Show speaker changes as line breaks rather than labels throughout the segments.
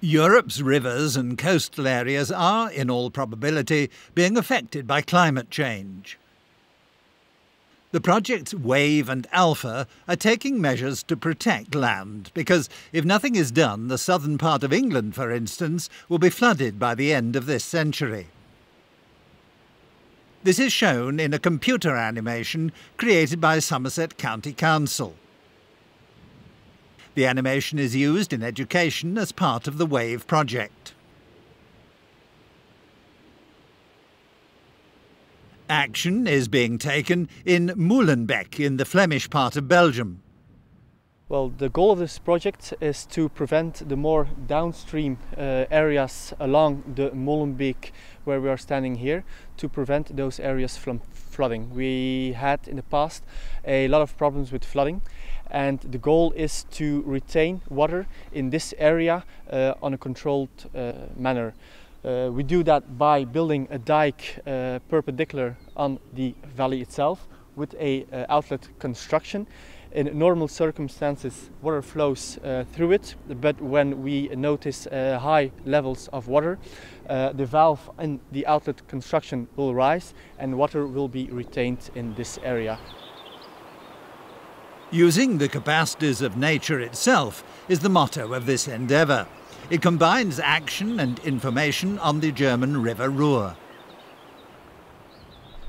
Europe's rivers and coastal areas are, in all probability, being affected by climate change. The projects Wave and Alpha are taking measures to protect land because if nothing is done, the southern part of England, for instance, will be flooded by the end of this century. This is shown in a computer animation created by Somerset County Council. The animation is used in education as part of the Wave project. Action is being taken in Molenbeek in the Flemish part of Belgium.
Well, the goal of this project is to prevent the more downstream areas along the Molenbeek where we are standing here, to prevent those areas from flooding. We had in the past a lot of problems with flooding, and the goal is to retain water in this area on a controlled manner. We do that by building a dike perpendicular on the valley itself with a outlet construction. In normal circumstances, water flows through it, but when we notice high levels of water, the valve in the outlet construction will rise and water will be retained in this area.
Using the capacities of nature itself is the motto of this endeavour. It combines action and information on the German River Ruhr.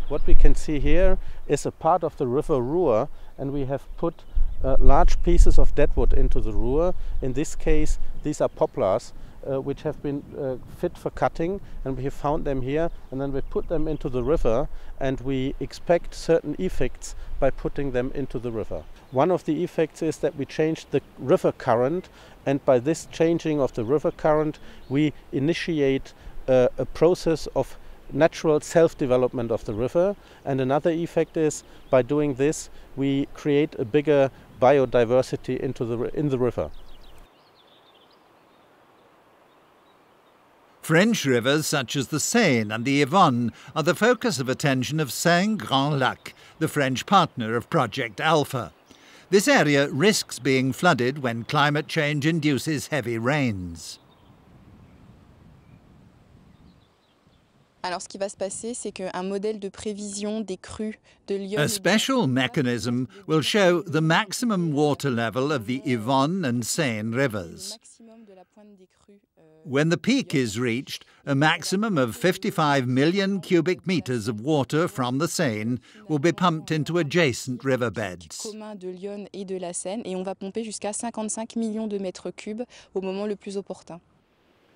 What we can see here is a part of the River Ruhr, and we have put large pieces of deadwood into the Ruhr. In this case, these are poplars which have been fit for cutting, and we have found them here, and then we put them into the river, and we expect certain effects by putting them into the river. One of the effects is that we change the river current, and by this changing of the river current we initiate a process of natural self-development of the river. And another effect is, by doing this, we create a bigger biodiversity in the river.
French rivers such as the Seine and the Yvonne are the focus of attention of Saint-Grand-Lac, the French partner of Project Alpha. This area risks being flooded when climate change induces heavy rains.
Alors, ce qui va se passer, c'est qu'un modèle de prévision des crues de Lyon.
A special mechanism will show the maximum water level of the Yvonne and Seine rivers. When the peak is reached, a maximum of 55 million cubic meters of water from the Seine will be pumped into adjacent riverbeds.
Commun de Lyon et de la Seine, et on va pomper jusqu'à 55 millions de mètres cubes au moment le plus opportun.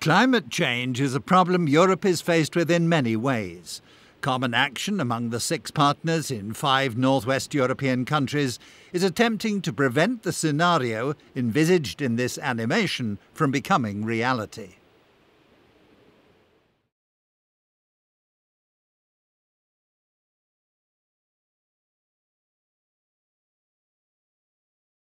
Climate change is a problem Europe is faced with in many ways. Common action among the 6 partners in 5 northwest European countries is attempting to prevent the scenario envisaged in this animation from becoming reality.